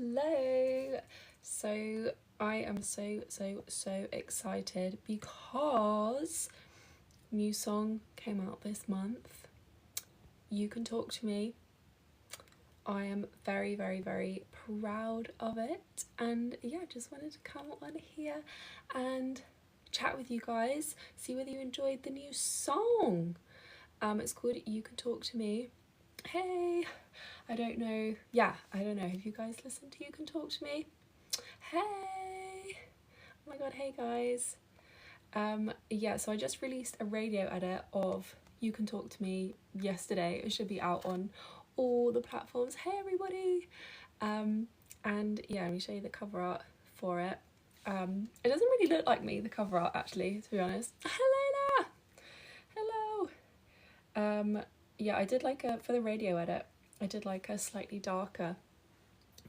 Hello. So I am so excited because new song came out this month. You Can Talk to Me. I am very proud of it, and yeah, just wanted to come on here and chat with you guys, see whether you enjoyed the new song. It's called You Can Talk to Me. Hey, I don't know. Have you guys listened to You Can Talk to Me? Hey, oh my god, hey guys. So I just released a radio edit of You Can Talk to Me yesterday. It should be out on all the platforms. Hey everybody. And yeah, let me show you the cover art for it. It doesn't really look like me, the cover art, actually, to be honest. Helena! Hello! Yeah, I did for the radio edit, I did a slightly darker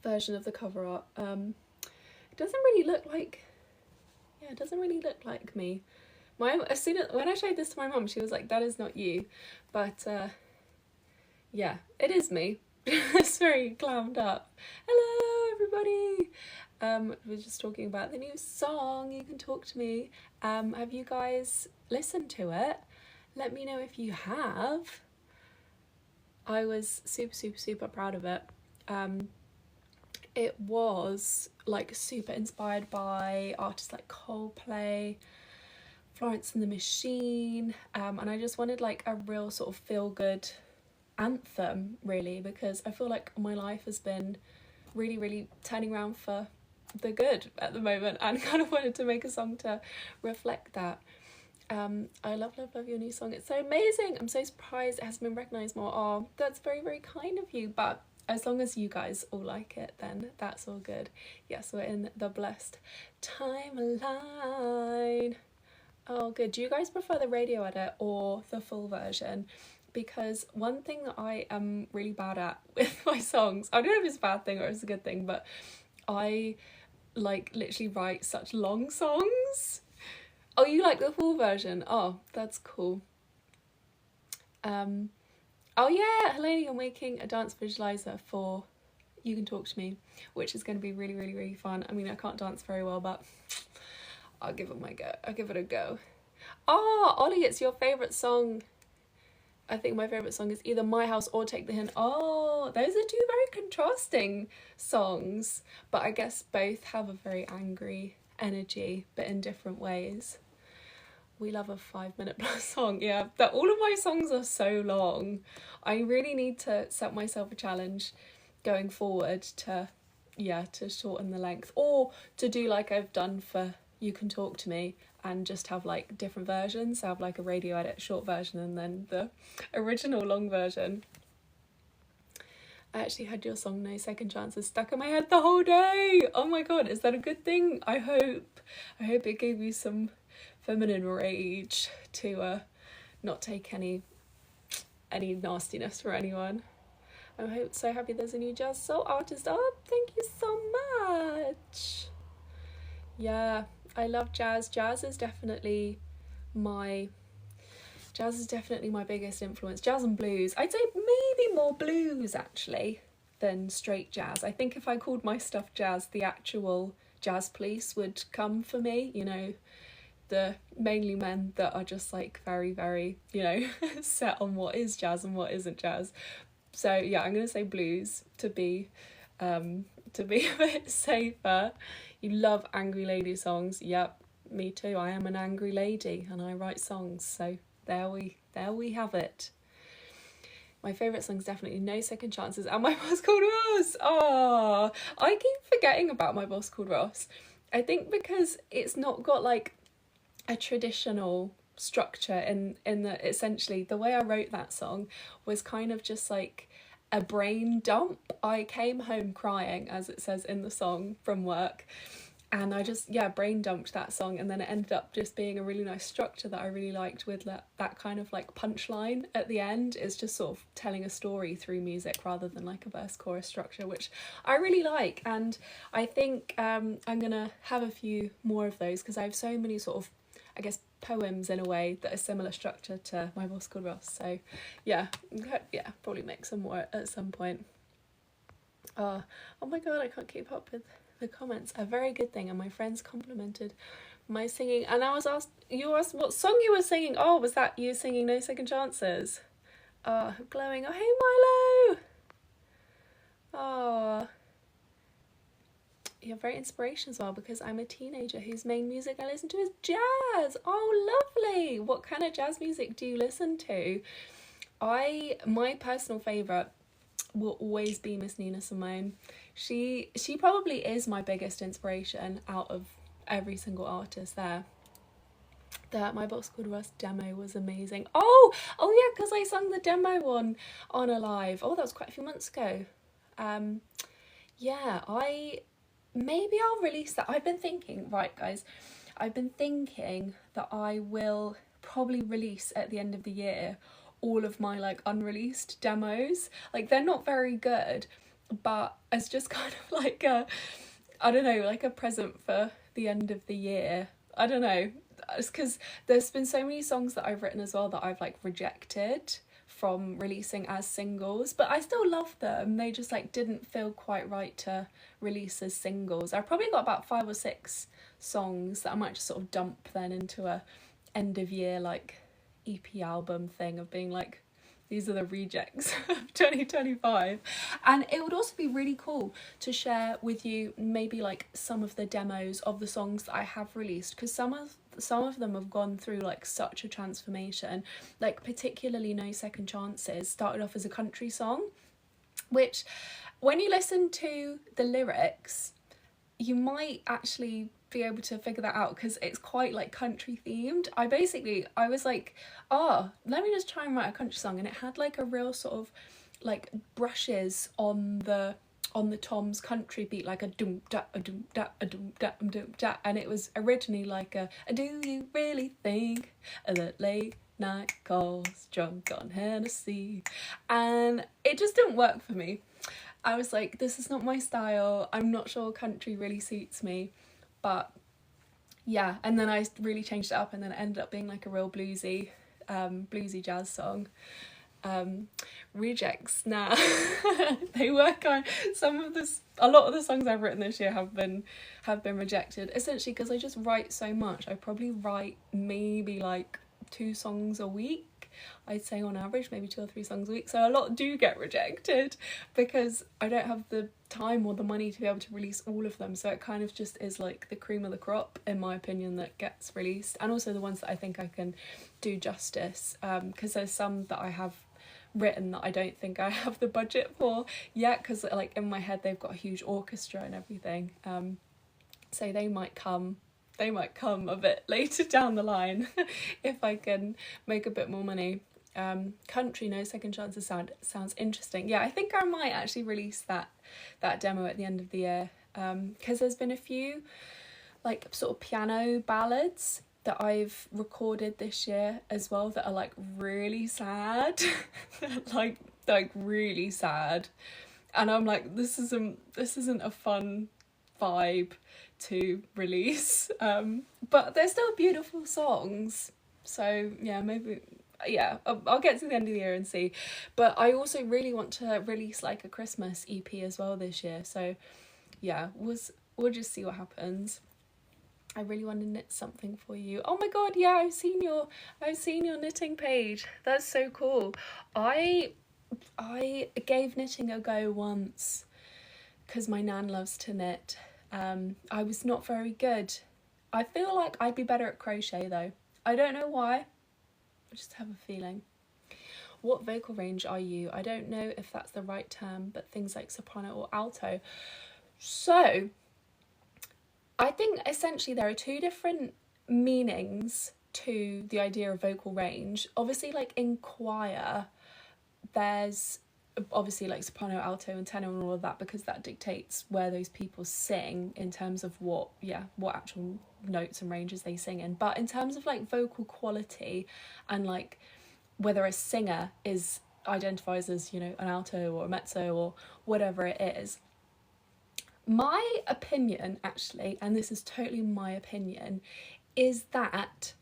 version of the cover art. It doesn't really look like me. When I showed this to my mum, she was like, that is not you. But yeah, it is me. It's very glammed up. Hello everybody. We're just talking about the new song, You Can Talk to Me. Have you guys listened to it? Let me know if you have. I was super proud of it. It was super inspired by artists like Coldplay, Florence and the Machine, and I just wanted a real sort of feel-good anthem, really, because I feel like my life has been really turning around for the good at the moment, and kind of wanted to make a song to reflect that. I love your new song. It's so amazing. I'm so surprised it hasn't been recognised more. Oh, that's very kind of you, but as long as you guys all like it, then that's all good. Yes, we're in the blessed timeline. Oh, good. Do you guys prefer the radio edit or the full version? Because one thing that I am really bad at with my songs, I don't know if it's a bad thing or it's a good thing, but I literally write such long songs. Oh, you like the full version? Oh, that's cool. Oh yeah, Helena, you're making a dance visualizer for You Can Talk to Me, which is going to be really fun. I mean, I can't dance very well, but I'll give it a go. Oh, Ollie, it's your favourite song. I think my favourite song is either My House or Take the Hint. Oh, those are two very contrasting songs, but I guess both have a very angry energy, but in different ways. We love a 5-minute plus song. Yeah, that all of my songs are so long. I really need to set myself a challenge going forward to shorten the length, or to do like I've done for You Can Talk to Me and just have different versions. So have a radio edit short version and then the original long version. I actually had your song No Second Chances stuck in my head the whole day. Oh my god, is that a good thing? I hope it gave you some feminine rage to not take any nastiness for anyone. I'm so happy there's a new jazz soul artist. Oh, thank you so much. Yeah, I love jazz. Jazz is definitely my biggest influence. Jazz and blues. I'd say maybe more blues actually than straight jazz. I think if I called my stuff jazz, the actual jazz police would come for me, you know, the mainly men that are just very set on what is jazz and what isn't jazz. So yeah, I'm gonna say blues to be a bit safer. You love angry lady songs. Yep, me too. I am an angry lady and I write songs, so there we have it. My favourite song is definitely No Second Chances and My Boss Called Ross. Oh, I keep forgetting about My Boss Called Ross. I think because it's not got a traditional structure in that essentially the way I wrote that song was kind of just a brain dump. I came home crying, as it says in the song, from work, and I just brain dumped that song, and then it ended up just being a really nice structure that I really liked, with that kind of punchline at the end is just sort of telling a story through music rather than a verse chorus structure, which I really like. And I think I'm gonna have a few more of those because I have so many sort of, I guess, poems in a way that are similar structure to My Boss Called Ross. So yeah, probably make some more at some point. Oh my god, I can't keep up with the comments. A very good thing, and my friends complimented my singing. And I was asked, you asked what song you were singing. Oh, was that you singing No Second Chances? Glowing. Oh, hey Milo. Oh, you're very inspirational as well, because I'm a teenager whose main music I listen to is jazz. Oh, lovely. What kind of jazz music do you listen to? My personal favourite will always be Miss Nina Simone. She probably is my biggest inspiration out of every single artist there. That My Box Called Rust demo was amazing. Oh yeah, because I sung the demo on a live. Oh, that was quite a few months ago. Yeah, maybe I'll release that. I've been thinking, right guys, I've been thinking that I will probably release at the end of the year all of my like unreleased demos. Like, they're not very good, but it's just kind of like I don't know, like a present for the end of the year. I don't know. It's because there's been so many songs that I've written as well that I've like rejected from releasing as singles, but I still love them. They just like didn't feel quite right to release as singles. I've probably got about 5 or 6 songs that I might just sort of dump then into a end of year like EP album thing of being like, these are the rejects of 2025. And it would also be really cool to share with you maybe like some of the demos of the songs that I have released, because some of them have gone through like such a transformation. Like particularly No Second Chances started off as a country song, which when you listen to the lyrics you might actually be able to figure that out, because it's quite like country themed. I was like, let me just try and write a country song, and it had like a real sort of like brushes on the Tom's country beat, like a doom da a doom da a doom da a doom da, and it was originally like a do you really think that late night calls drunk on Hennessy, and it just didn't work for me. I was like, this is not my style. I'm not sure country really suits me. But yeah, and then I really changed it up, and then it ended up being like a real bluesy jazz song. Rejects now. They were kind a lot of the songs I've written this year have been rejected, essentially because I just write so much. I probably write maybe like 2 songs a week. I'd say on average maybe 2 or 3 songs a week, so a lot do get rejected because I don't have the time or the money to be able to release all of them. So it kind of just is like the cream of the crop, in my opinion, that gets released, and also the ones that I think I can do justice, because there's some that I have written that I don't think I have the budget for yet, because like in my head they've got a huge orchestra and everything, so they might come a bit later down the line if I can make a bit more money. Country No Second Chances sounds interesting. Yeah, I think I might actually release that demo at the end of the year, because there's been a few like sort of piano ballads that I've recorded this year as well that are like really sad. like really sad, and I'm like, this isn't a fun vibe to release, but they're still beautiful songs. So yeah, maybe, yeah, I'll get to the end of the year and see. But I also really want to release like a Christmas EP as well this year, so yeah, we'll just see what happens. I really want to knit something for you. Oh my god, yeah, I've seen your knitting page. That's so cool. I gave knitting a go once because my nan loves to knit. I was not very good. I feel like I'd be better at crochet though. I don't know why. I just have a feeling. What vocal range are you? I don't know if that's the right term, but things like soprano or alto. So I think essentially there are 2 different meanings to the idea of vocal range. Obviously, like in choir, there's obviously like soprano, alto and tenor and all of that, because that dictates where those people sing in terms of what actual notes and ranges they sing in. But in terms of like vocal quality and like whether a singer identifies as, you know, an alto or a mezzo or whatever it is, my opinion actually, and this is totally my opinion, is that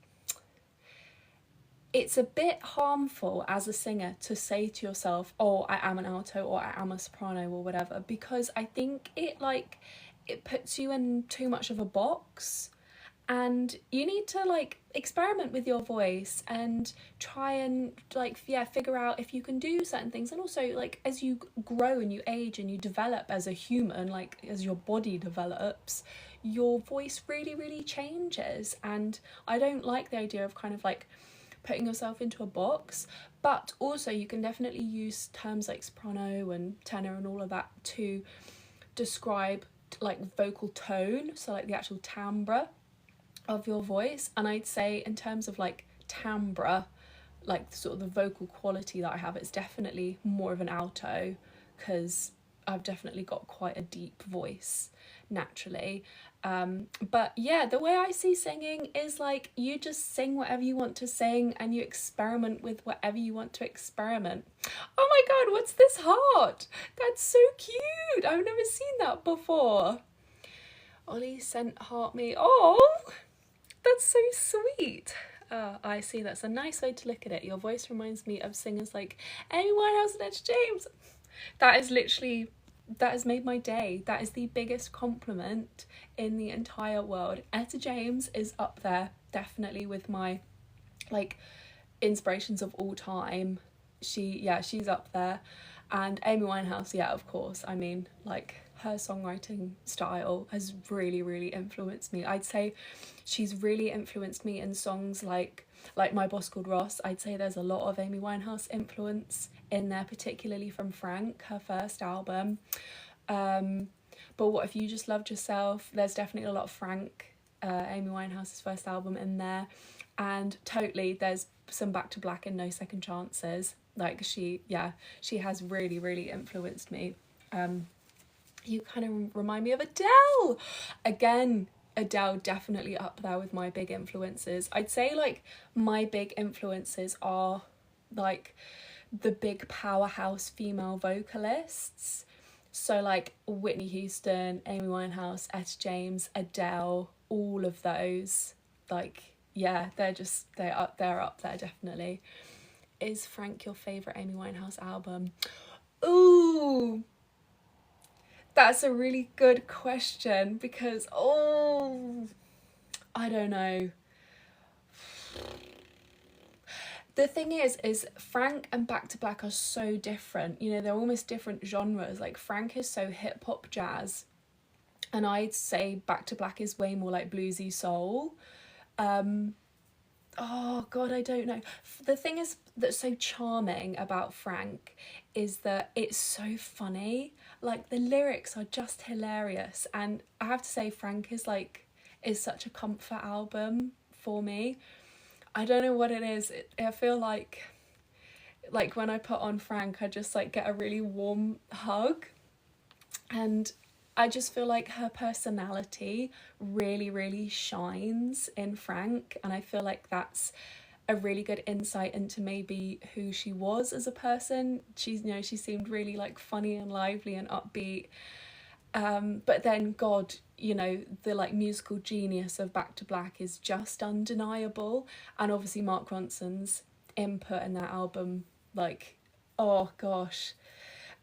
it's a bit harmful as a singer to say to yourself, oh, I am an alto or I am a soprano or whatever, because I think it puts you in too much of a box, and you need to like experiment with your voice and try and like, yeah, figure out if you can do certain things. And also, like, as you grow and you age and you develop as a human, like as your body develops, your voice really really changes. And I don't like the idea of kind of like putting yourself into a box. But also you can definitely use terms like soprano and tenor and all of that to describe like vocal tone, so like the actual timbre of your voice. And I'd say in terms of like timbre, like sort of the vocal quality that I have, it's definitely more of an alto, because I've definitely got quite a deep voice naturally. But yeah, the way I see singing is like you just sing whatever you want to sing and you experiment with whatever you want to experiment. Oh my god, what's this heart? That's so cute. I've never seen that before. Ollie sent heart me. Oh, that's so sweet. I see. That's a nice way to look at it. Your voice reminds me of singers like Amy Winehouse and Etta James. That is literally, that has made my day. That is the biggest compliment in the entire world. Etta James is up there, definitely, with my like inspirations of all time. She's up there. And Amy Winehouse, yeah, of course. I mean, like, her songwriting style has really really influenced me. I'd say she's really influenced me in songs like My Boss Called Ross. I'd say there's a lot of Amy Winehouse influence in there, particularly from Frank, her first album. But What If You Just Loved Yourself, there's definitely a lot of Frank, Amy Winehouse's first album, in there. And totally there's some Back to Black and No Second Chances. Like, she has really really influenced me. You kind of remind me of Adele. Again, Adele definitely up there with my big influences. I'd say like my big influences are like the big powerhouse female vocalists. So like Whitney Houston, Amy Winehouse, Etta James, Adele, all of those. Like, yeah, they're up there definitely. Is Frank your favourite Amy Winehouse album? Ooh, that's a really good question, because I don't know. The thing is Frank and Back to Black are so different. You know, they're almost different genres. Like, Frank is so hip hop jazz, and I'd say Back to Black is way more like bluesy soul. Oh god, I don't know. The thing is that's so charming about Frank is that it's so funny. Like, the lyrics are just hilarious, and I have to say Frank is such a comfort album for me. I don't know what it is. I feel like when I put on Frank, I just like get a really warm hug, and I just feel like her personality really really shines in Frank, and I feel like that's a really good insight into maybe who she was as a person. She seemed really like funny and lively and upbeat. But then God, the like musical genius of Back to Black is just undeniable. And obviously Mark Ronson's input in that album, like, oh gosh.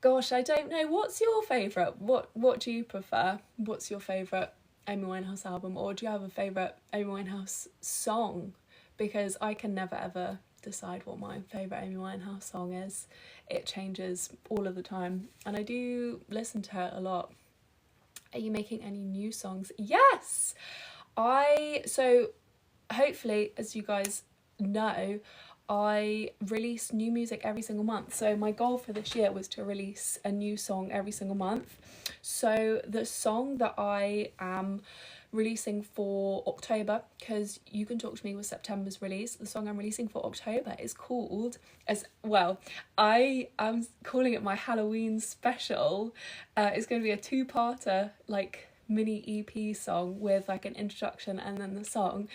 Gosh, I don't know. What's your favourite? What do you prefer? What's your favourite Amy Winehouse album? Or do you have a favourite Amy Winehouse song? Because I can never ever decide what my favourite Amy Winehouse song is. It changes all of the time. And I do listen to her a lot. Are you making any new songs? Yes! So hopefully, as you guys know, I release new music every single month. So my goal for this year was to release a new song every single month. So the song that I am releasing for October, because You Can Talk to Me was September's release, the song I'm releasing for October is called, as well, I am calling it my Halloween special. It's going to be a two-parter, like mini EP song with like an introduction and then the song.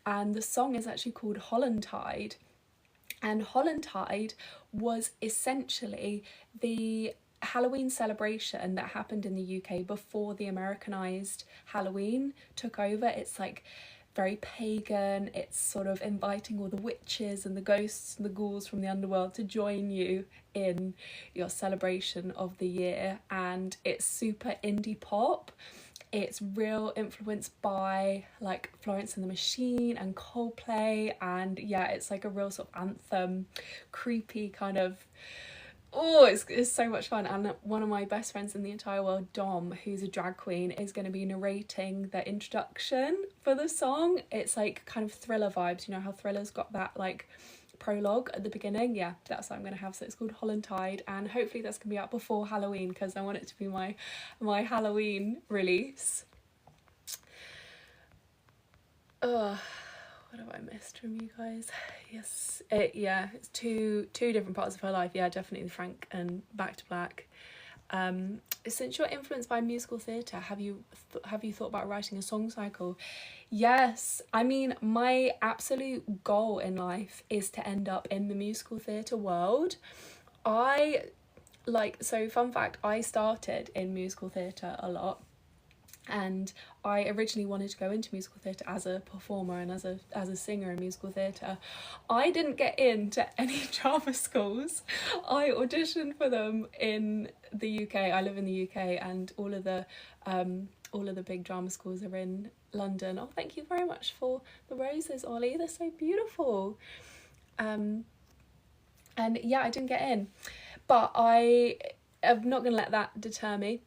And the song is actually called Hollandtide. And Hollandtide was essentially the Halloween celebration that happened in the UK before the Americanized Halloween took over. It's like very pagan. It's sort of inviting all the witches and the ghosts and the ghouls from the underworld to join you in your celebration of the year. And it's super indie pop. It's real influenced by like Florence and the Machine and Coldplay, and yeah, it's like a real sort of anthem, creepy kind of. Oh, it's so much fun. And one of my best friends in the entire world, Dom, who's a drag queen, is going to be narrating the introduction for the song. It's like kind of Thriller vibes. You know how Thriller's got that like prologue at the beginning? Yeah, that's what I'm going to have. So it's called Holland, and hopefully that's going to be out before Halloween, because I want it to be my Halloween release. What have I missed from you guys? Yes, it's two different parts of her life. Yeah, definitely the Frank and Back to Black. Since you're influenced by musical theatre, have you thought about writing a song cycle? Yes, I mean, my absolute goal in life is to end up in the musical theatre world. Fun fact, I started in musical theatre a lot. And I originally wanted to go into musical theatre as a performer and as a singer in musical theatre. I didn't get into any drama schools. I auditioned for them in the UK. I live in the UK, and all of the big drama schools are in London. Oh, thank you very much for the roses, Ollie. They're so beautiful. And yeah, I didn't get in, but I'm not going to let that deter me.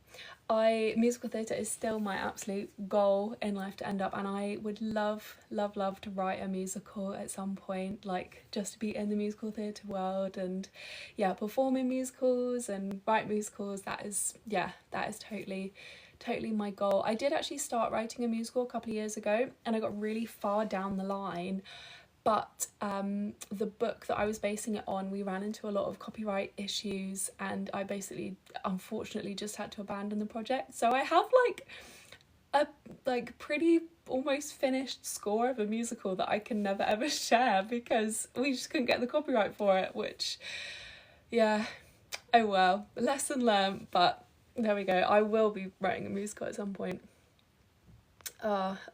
Musical theatre is still my absolute goal in life to end up, and I would love to write a musical at some point, like just to be in the musical theatre world and yeah, perform in musicals and write musicals. That is totally my goal. I did actually start writing a musical a couple of years ago, and I got really far down the line. But the book that I was basing it on, we ran into a lot of copyright issues, and I basically, unfortunately, just had to abandon the project. So I have a pretty almost finished score of a musical that I can never ever share because we just couldn't get the copyright for it, which, yeah, oh well, lesson learned, but there we go. I will be writing a musical at some point.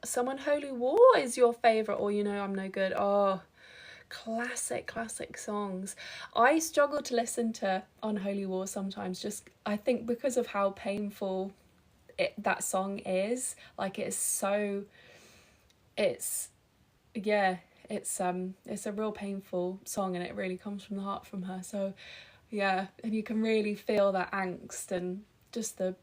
Someone Holy War is your favourite, or I'm no good. Oh, classic songs. I struggle to listen to Unholy War sometimes, just I think because of how painful that song is. Like it's a real painful song, and it really comes from the heart from her. So yeah, and you can really feel that angst and just the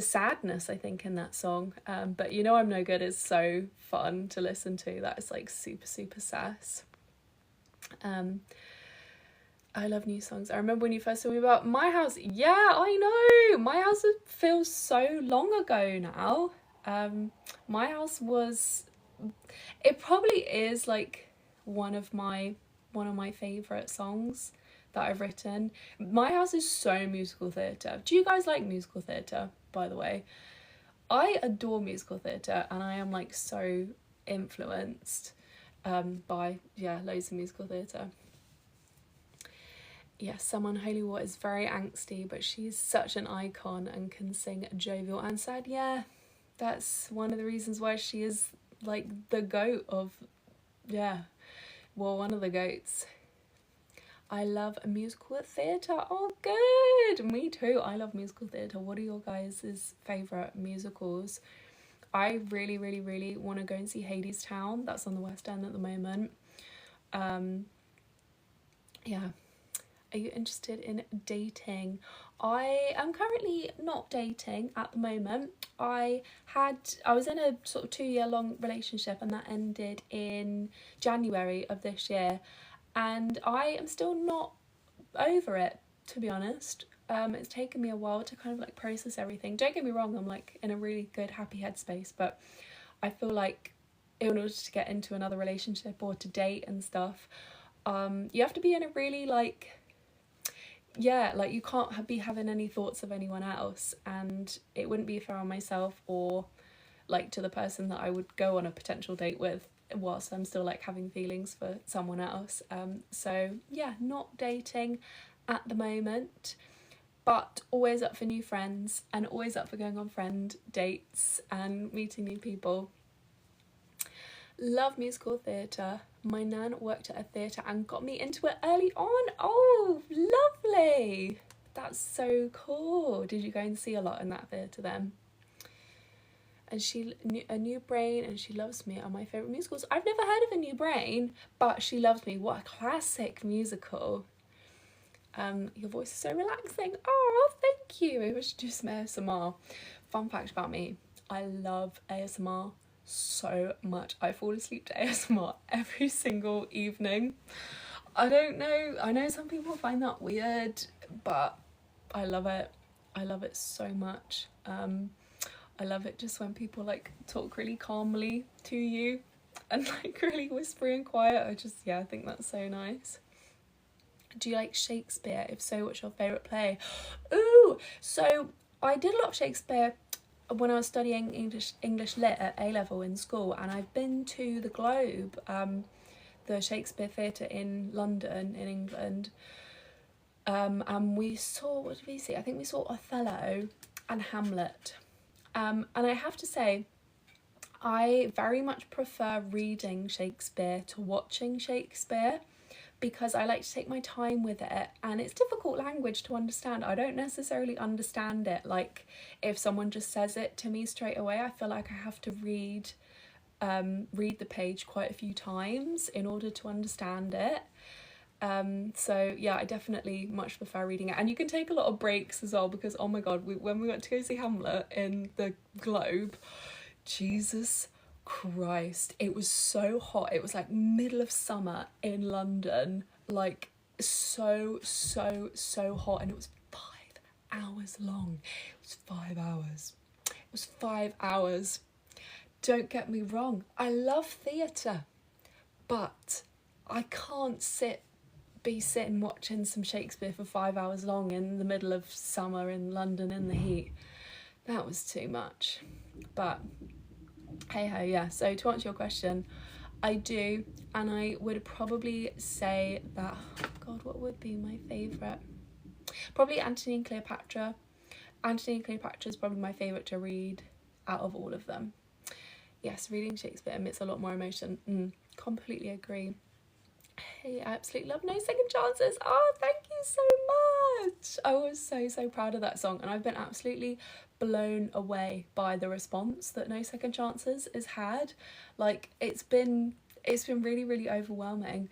sadness, I think, in that song. But I'm no good is so fun to listen to. That is like super sass. I love new songs. I remember when you first told me about My House. Yeah, I know. My House feels so long ago now. My House it probably is like one of my favourite songs that I've written. My House is so musical theatre. Do you guys like musical theatre, by the way? I adore musical theatre, and I am like so influenced by loads of musical theatre. Yes, Someone Holy War is very angsty, but she's such an icon and can sing jovial and sad. Yeah, that's one of the reasons why she is like the goat of, one of the goats. I love musical theatre. Oh, good. Me too. I love musical theatre. What are your guys' favourite musicals? I really want to go and see Hadestown. That's on the West End at the moment. Yeah. Are you interested in dating? I am currently not dating at the moment. I was in a sort of 2-year long relationship, and that ended in January of this year. And I am still not over it, to be honest. It's taken me a while to kind of like process everything. Don't get me wrong, I'm like in a really good, happy headspace, but I feel like in order to get into another relationship or to date and stuff, you have to be in a really you can't be having any thoughts of anyone else, and it wouldn't be fair on myself or like to the person that I would go on a potential date with whilst I'm still like having feelings for someone else. So yeah, not dating at the moment, but always up for new friends and always up for going on friend dates and meeting new people. Love musical theatre. My nan worked at a theatre and got me into it early on. Oh, lovely. That's so cool. Did you go and see a lot in that theatre then? And A New Brain and She Loves Me are my favourite musicals. I've never heard of A New Brain, but She Loves Me. What a classic musical. Your voice is so relaxing. Oh, thank you. Maybe I should do some ASMR. Fun fact about me, I love ASMR so much. I fall asleep to ASMR every single evening. I don't know. I know some people find that weird, but I love it. I love it so much. I love it just when people like talk really calmly to you and like really whispery and quiet. I think that's so nice. Do you like Shakespeare? If so, what's your favourite play? Ooh, so I did a lot of Shakespeare when I was studying English Lit at A-level in school, and I've been to the Globe, the Shakespeare Theatre in London, in England, and we saw, what did we see? I think we saw Othello and Hamlet. And I have to say, I very much prefer reading Shakespeare to watching Shakespeare, because I like to take my time with it, and it's difficult language to understand. I don't necessarily understand it. Like if someone just says it to me straight away, I feel like I have to read the page quite a few times in order to understand it. So yeah, I definitely much prefer reading it, and you can take a lot of breaks as well, because oh my god, when we went to go see Hamlet in the Globe, Jesus Christ, it was so hot. It was like middle of summer in London, like so hot, and it was 5 hours long. It was 5 hours. It was 5 hours. Don't get me wrong, I love theatre, but I can't be sitting watching some Shakespeare for 5 hours long in the middle of summer in London in the heat. That was too much. But hey ho, yeah. So to answer your question, I do, and I would probably say that, oh god, what would be my favourite? Probably Antony and Cleopatra. Antony and Cleopatra is probably my favourite to read out of all of them. Yes, reading Shakespeare emits a lot more emotion. Completely agree. Hey, I absolutely love No Second Chances. Oh, thank you so much. I was so proud of that song, and I've been absolutely blown away by the response that No Second Chances has had. Like it's been really overwhelming,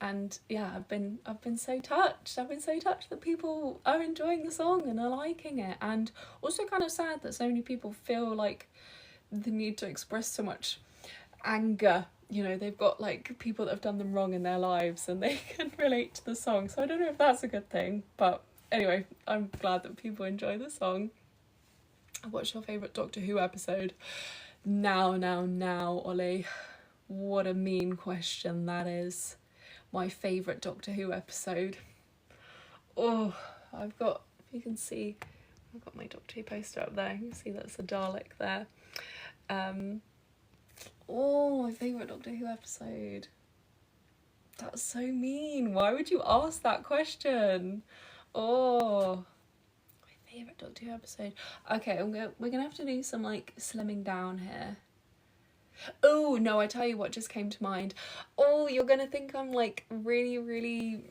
and yeah, I've been so touched. I've been so touched that people are enjoying the song and are liking it, and also kind of sad that so many people feel like the need to express so much anger. You know, they've got like people that have done them wrong in their lives and they can relate to the song. So I don't know if that's a good thing, but anyway, I'm glad that people enjoy the song. What's your favourite Doctor Who episode? Now, Ollie. What a mean question that is. My favourite Doctor Who episode. Oh, I've got, if you can see, I've got my Doctor Who poster up there. You can see that's a Dalek there. Oh, my favourite Doctor Who episode. That's so mean. Why would you ask that question? Oh, my favourite Doctor Who episode. Okay, we're gonna have to do some like slimming down here. Oh, no, I tell you what just came to mind. Oh, you're gonna think I'm like really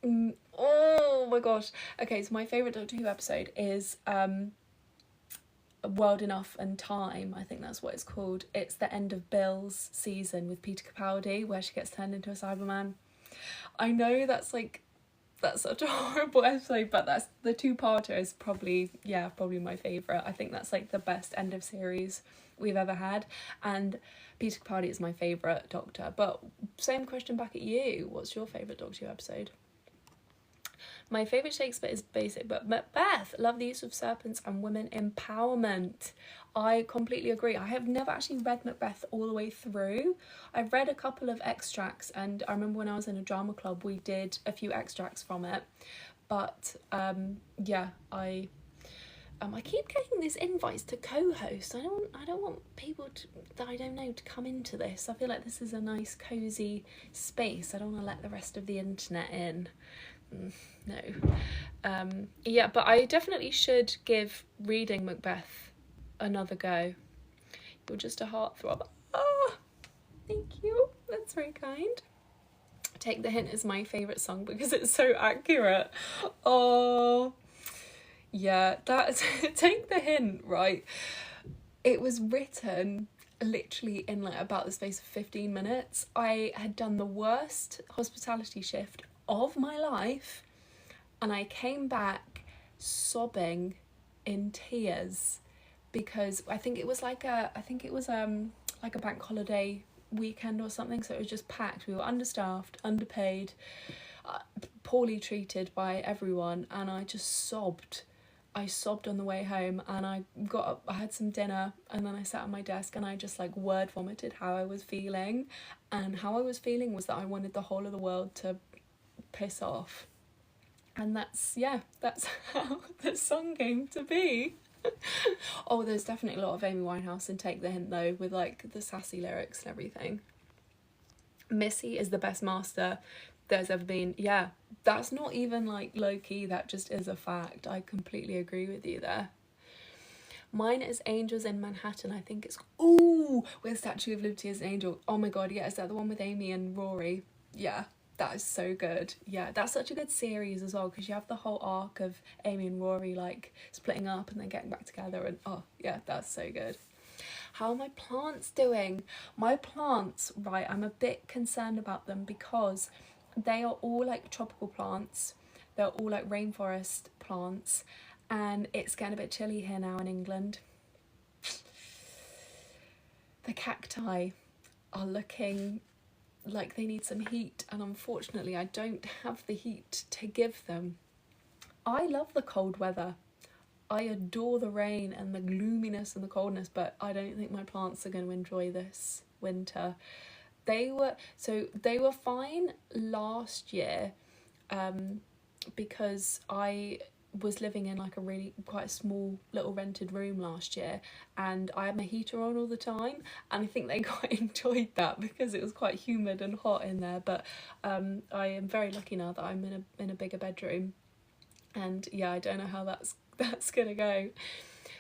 oh my gosh. Okay, so my favourite Doctor Who episode is World Enough and Time, I think that's what it's called. It's the end of Bill's season with Peter Capaldi, where she gets turned into a Cyberman. I know that's such a horrible episode, but that's the two-parter is probably my favourite. I think that's like the best end of series we've ever had, and Peter Capaldi is my favourite Doctor. But same question back at you, what's your favourite Doctor Who episode? My favourite Shakespeare is basic, but Macbeth. Love the use of serpents and women empowerment. I completely agree. I have never actually read Macbeth all the way through. I've read a couple of extracts, and I remember when I was in a drama club, we did a few extracts from it. But yeah, I keep getting these invites to co-host. I don't want people that I don't know to come into this. I feel like this is a nice cosy space. I don't want to let the rest of the internet in. No. Yeah, but I definitely should give reading Macbeth another go. You're just a heartthrob. Ah! Thank you. That's very kind. Take the Hint is my favourite song because it's so accurate. Oh, yeah, that Take the Hint, right? It was written literally in like about the space of 15 minutes. I had done the worst hospitality shift of my life, and I came back sobbing in tears because I think it was like a bank holiday weekend or something, so it was just packed. We were understaffed, underpaid, poorly treated by everyone, and I just sobbed. I sobbed on the way home, and I got up, I had some dinner, and then I sat at my desk and I just like word vomited how I was feeling. And how I was feeling was that I wanted the whole of the world to piss off. And that's how the song came to be. Oh, there's definitely a lot of Amy Winehouse in Take the Hint though, with like the sassy lyrics and everything. Missy is the best master there's ever been. Yeah, that's not even like low key, that just is a fact. I completely agree with you there. Mine is Angels in Manhattan. I think it's with Statue of Liberty as an angel. Oh my god, yeah, is that the one with Amy and Rory? Yeah, that is so good. Yeah, that's such a good series as well, because you have the whole arc of Amy and Rory like splitting up and then getting back together, and oh yeah, that's so good. How are my plants doing? My plants, right, I'm a bit concerned about them because they are all like tropical plants. They're all like rainforest plants, and it's getting a bit chilly here now in England. The cacti are looking like they need some heat, and unfortunately I don't have the heat to give them. I love the cold weather. I adore the rain and the gloominess and the coldness, but I don't think my plants are going to enjoy this winter. They were fine last year, because I was living in like a really quite a small little rented room last year, and I had my heater on all the time, and I think they quite enjoyed that because it was quite humid and hot in there. But I am very lucky now that I'm in a bigger bedroom, and yeah, I don't know how that's gonna go.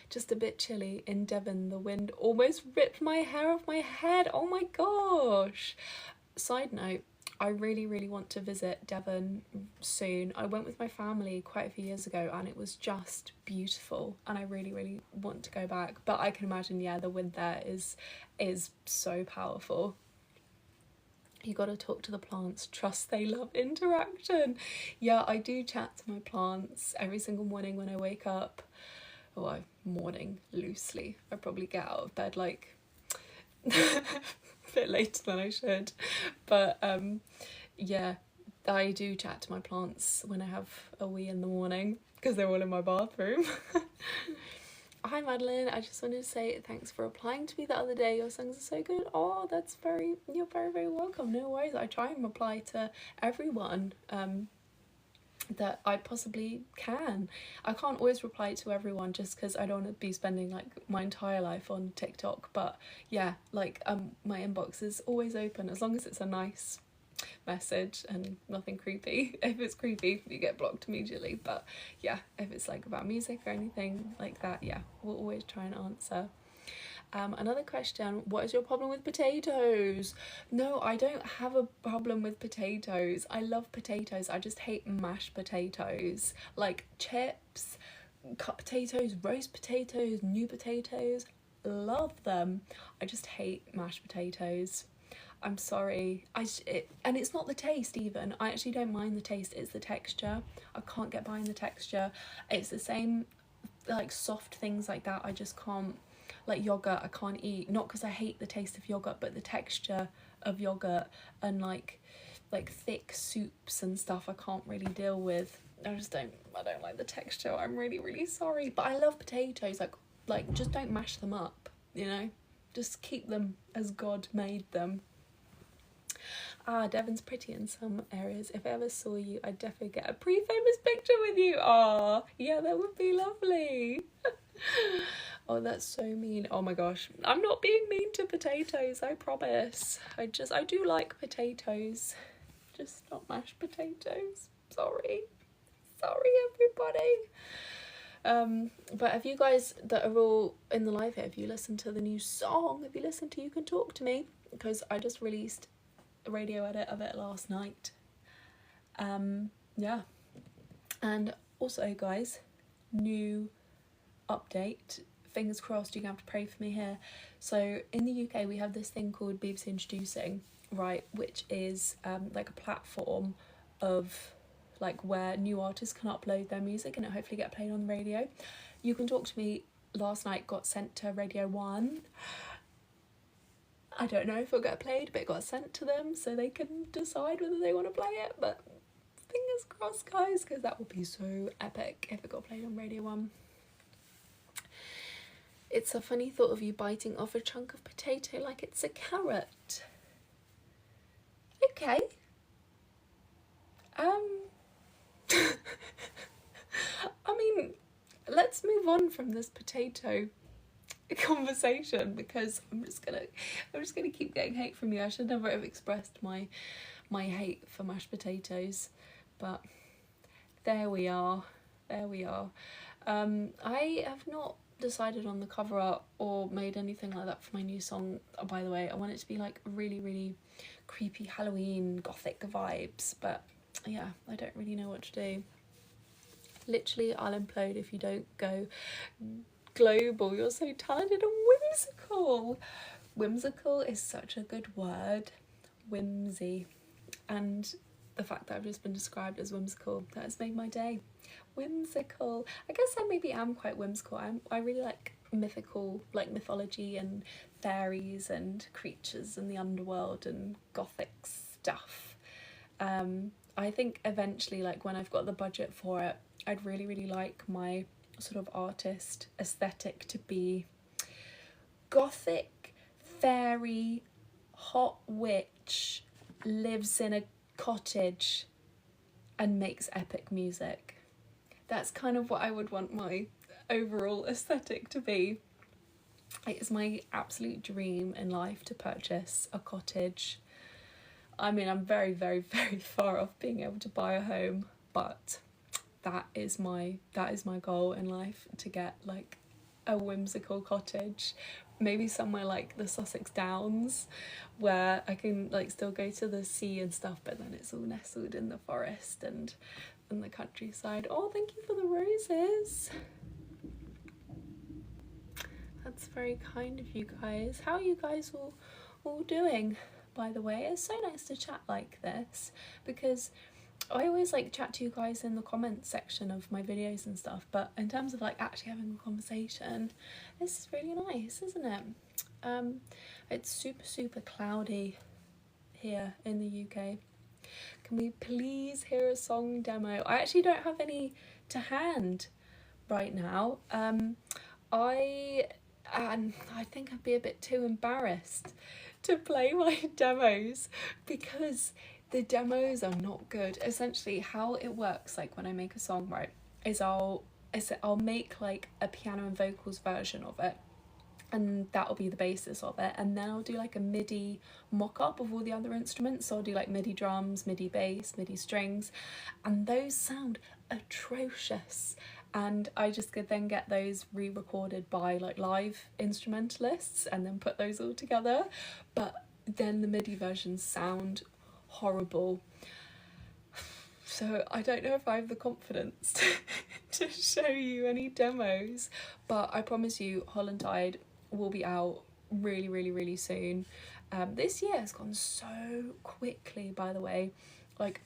Just a bit chilly in Devon. The wind almost ripped my hair off my head. Oh my gosh. Side note, I really, really want to visit Devon soon. I went with my family quite a few years ago and it was just beautiful, and I really, really want to go back. But I can imagine, yeah, the wind there is so powerful. You got to talk to the plants. Trust they love interaction. Yeah, I do chat to my plants every single morning when I wake up. Oh, morning loosely. I probably get out of bed like a bit later than I should. But yeah, I do chat to my plants when I have a wee in the morning because they're all in my bathroom. Hi Madeleine, I just wanted to say thanks for replying to me the other day. Your songs are so good. Oh, you're very, very welcome. No worries. I try and reply to everyone that I possibly can. I can't always reply to everyone just because I don't want to be spending like my entire life on TikTok. But yeah, like my inbox is always open as long as it's a nice message and nothing creepy. If it's creepy, you get blocked immediately. But yeah, if it's like about music or anything like that, yeah, we'll always try and answer. Another question, what is your problem with potatoes? No, I don't have a problem with potatoes. I love potatoes. I just hate mashed potatoes. Like chips, cut potatoes, roast potatoes, new potatoes. Love them. I just hate mashed potatoes. I'm sorry. And it's not the taste even. I actually don't mind the taste. It's the texture. I can't get behind the texture. It's the same like soft things like that. I just can't. Like yogurt, I can't eat. Not because I hate the taste of yogurt, but the texture of yogurt and like thick soups and stuff I can't really deal with. I don't like the texture. I'm really, really sorry. But I love potatoes. Like just don't mash them up, you know? Just keep them as God made them. Devon's pretty in some areas. If I ever saw you, I'd definitely get a pre-famous picture with you. Yeah, that would be lovely. Oh, that's so mean. Oh my gosh. I'm not being mean to potatoes, I promise. I do like potatoes. Just not mashed potatoes. Sorry. Sorry, everybody. But have you guys that are all in the live here, have you listened to the new song? Have you listened to You Can Talk to Me? Because I just released a radio edit of it last night. Yeah. And also, guys, new update. Fingers crossed, you're going to have to pray for me here. So in the UK, we have this thing called BBC Introducing, right, which is like a platform of like where new artists can upload their music and it hopefully get played on the radio. You Can Talk to Me last night got sent to Radio 1. I don't know if it'll get played, but it got sent to them so they can decide whether they want to play it. But fingers crossed, guys, because that would be so epic if it got played on Radio 1. It's a funny thought of you biting off a chunk of potato like it's a carrot. Okay. I mean, let's move on from this potato conversation because I'm just gonna keep getting hate from you. I should never have expressed my hate for mashed potatoes, but there we are. I have not decided on the cover art or made anything like that for my new song. Oh, by the way, I want it to be like really, really creepy Halloween gothic vibes, but yeah, I don't really know what to do. Literally, I'll implode if you don't go global. You're so talented and whimsical. Whimsical is such a good word. Whimsy. And the fact that I've just been described as whimsical, that has made my day. Whimsical. I guess I maybe am quite whimsical. I really like mythical, like mythology and fairies and creatures and the underworld and gothic stuff. I think eventually, like when I've got the budget for it, I'd really, really like my sort of artist aesthetic to be gothic, fairy, hot witch, lives in a cottage and makes epic music. That's kind of what I would want my overall aesthetic to be. It is my absolute dream in life to purchase a cottage. I mean, I'm very, very, very far off being able to buy a home, but that is my goal in life, to get like a whimsical cottage, maybe somewhere like the Sussex Downs where I can like still go to the sea and stuff, but then it's all nestled in the forest and in the countryside. Oh, thank you for the roses. That's very kind of you guys. How are you guys all doing, by the way? It's so nice to chat like this because I always like chat to you guys in the comments section of my videos and stuff, but in terms of like actually having a conversation, this is really nice, isn't it? It's super, super cloudy here in the UK. Can we please hear a song demo? I actually don't have any to hand right now. I think I'd be a bit too embarrassed to play my demos because the demos are not good. Essentially, how it works, like when I make a song, right, is I'll make like a piano and vocals version of it, and that'll be the basis of it, and then I'll do like a MIDI mock-up of all the other instruments. So I'll do like MIDI drums, MIDI bass, MIDI strings, and those sound atrocious. And I just could then get those re-recorded by like live instrumentalists and then put those all together. But then the MIDI versions sound horrible. So I don't know if I have the confidence to show you any demos, but I promise you Holland Tide will be out really, really, really soon. This year has gone so quickly, by the way. Like,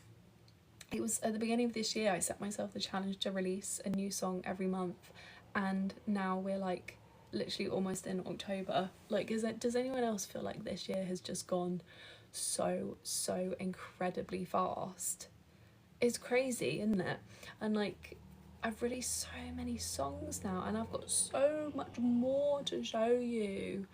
it was at the beginning of this year I set myself the challenge to release a new song every month, and now we're like literally almost in October. Like, does anyone else feel like this year has just gone so incredibly fast? It's crazy, isn't it? And like, I've released so many songs now and I've got so much more to show you.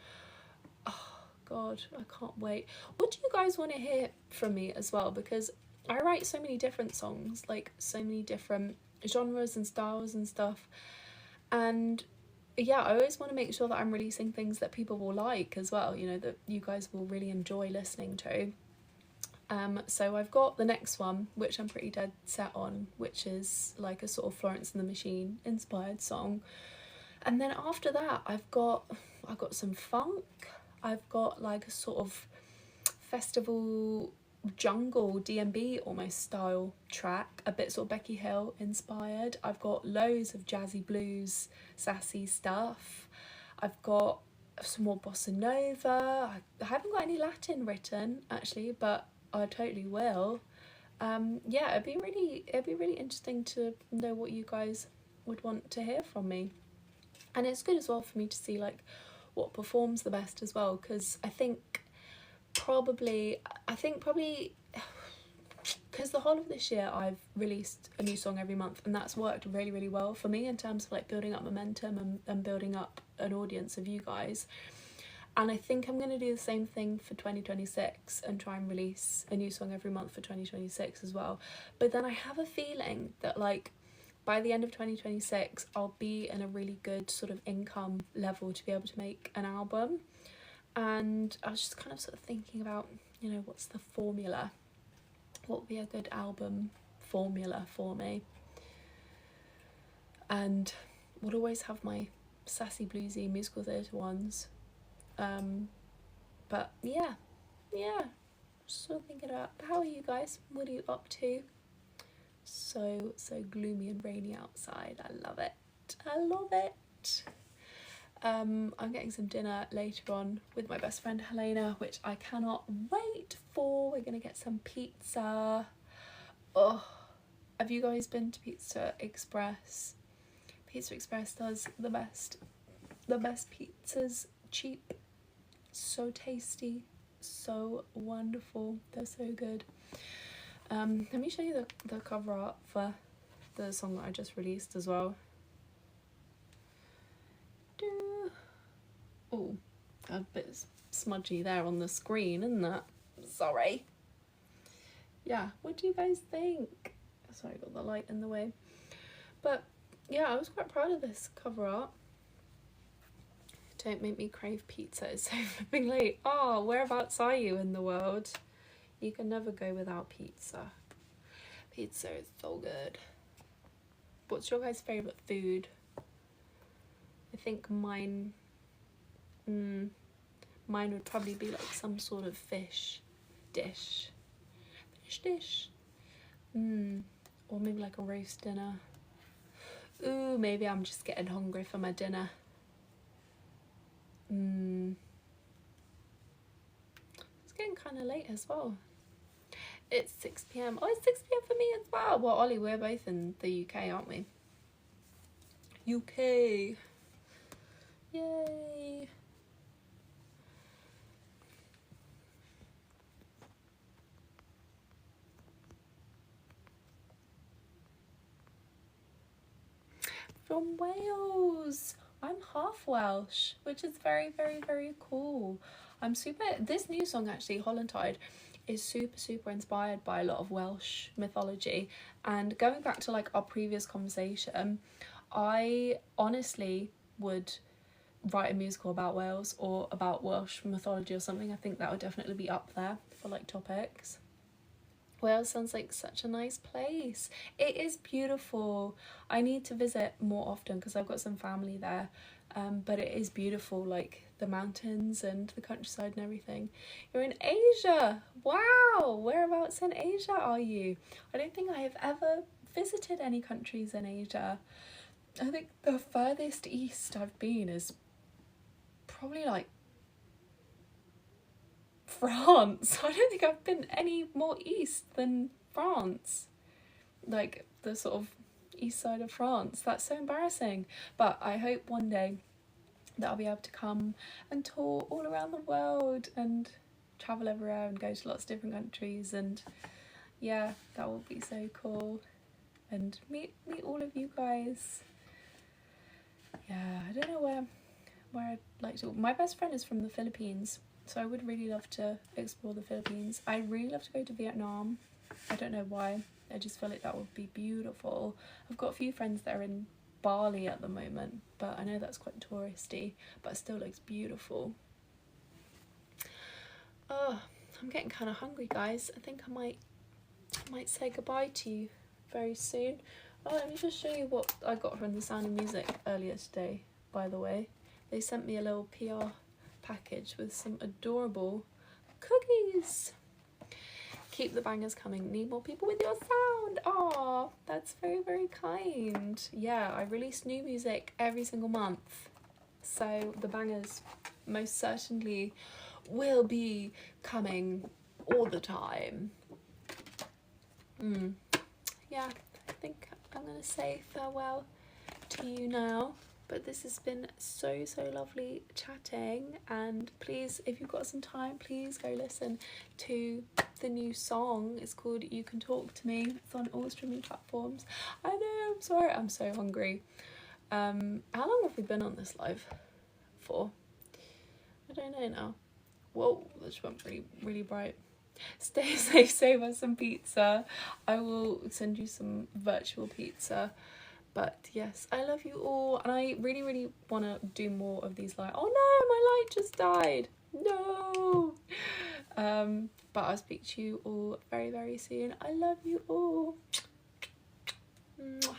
Oh god, I can't wait. What do you guys want to hear from me as well? Because I write so many different songs, like so many different genres and styles and stuff, and yeah, I always want to make sure that I'm releasing things that people will like as well, you know, that you guys will really enjoy listening to. So I've got the next one, which I'm pretty dead set on, which is like a sort of Florence and the Machine inspired song. And then after that, I've got some funk. I've got like a sort of festival jungle D&B almost style track, a bit sort of Becky Hill inspired. I've got loads of jazzy blues, sassy stuff. I've got some more bossa nova. I haven't got any Latin written actually, but I totally will. Yeah, it'd be really interesting to know what you guys would want to hear from me, and it's good as well for me to see like what performs the best as well, because I think probably because the whole of this year I've released a new song every month, and that's worked really well for me in terms of like building up momentum and building up an audience of you guys. And I think I'm going to do the same thing for 2026 and try and release a new song every month for 2026 as well. But then I have a feeling that like by the end of 2026 I'll be in a really good sort of income level to be able to make an album. And I was just kind of sort of thinking about, you know, what's the formula? What would be a good album formula for me? And would always have my sassy bluesy musical theatre ones. But yeah, sort of thinking about how are you guys? What are you up to? So gloomy and rainy outside. I love it. I'm getting some dinner later on with my best friend Helena, which I cannot wait for. We're gonna get some pizza. Oh, have you guys been to Pizza Express? Pizza Express does the best pizzas, cheap, so tasty, so wonderful. They're so good. Let me show you the cover art for the song that I just released as well. Oh, a bit smudgy there on the screen, isn't that? Sorry. Yeah, what do you guys think? Sorry, I got the light in the way. But yeah, I was quite proud of this cover art. Don't make me crave pizza, it's so flipping late. Oh, whereabouts are you in the world? You can never go without pizza. Pizza is so good. What's your guys' favourite food? I think mine would probably be like some sort of fish dish. Or maybe like a roast dinner. Ooh, maybe I'm just getting hungry for my dinner. It's getting kind of late as well. It's 6 p.m. Oh, it's 6 p.m. for me as well. Well, Ollie, we're both in the UK, aren't we? UK. Yay. From Wales. I'm half Welsh, which is very cool. This new song actually, Hollantide, is super inspired by a lot of Welsh mythology. And going back to like our previous conversation, I honestly would write a musical about Wales or about Welsh mythology or something. I think that would definitely be up there for like topics. Wales sounds like such a nice place. It is beautiful. I need to visit more often because I've got some family there. But it is beautiful, like the mountains and the countryside and everything. You're in Asia. Wow, whereabouts in Asia are you? I don't think I have ever visited any countries in Asia. I think the furthest east I've been is probably like France. I don't think I've been any more east than France. Like the sort of east side of France. That's so embarrassing. But I hope one day that I'll be able to come and tour all around the world and travel everywhere and go to lots of different countries, and yeah, that will be so cool. And meet all of you guys. Yeah, I don't know where I'd like to. My best friend is from the Philippines, so I would really love to explore the Philippines. I'd really love to go to Vietnam. I don't know why. I just feel like that would be beautiful. I've got a few friends that are in Bali at the moment, but I know that's quite touristy, but it still looks beautiful. Oh, I'm getting kind of hungry, guys. I think I might say goodbye to you very soon. Oh, let me just show you what I got from The Sound of Music earlier today, by the way. They sent me a little PR package with some adorable cookies. Keep the bangers coming. Need more people with your sound. Oh, that's very, very kind. Yeah, I release new music every single month, so the bangers most certainly will be coming all the time. Yeah, I think I'm gonna say farewell to you now, but this has been so lovely chatting, and please, if you've got some time, please go listen to the new song. It's called You Can Talk to Me. It's on all streaming platforms. I know, I'm sorry, I'm so hungry. How long have we been on this live for? I don't know now. Whoa, this went really bright. Stay safe, save us some pizza. I will send you some virtual pizza. But yes, I love you all, and I really want to do more of these light. Oh no, my light just died. No. But I'll speak to you all very soon. I love you all. Mwah.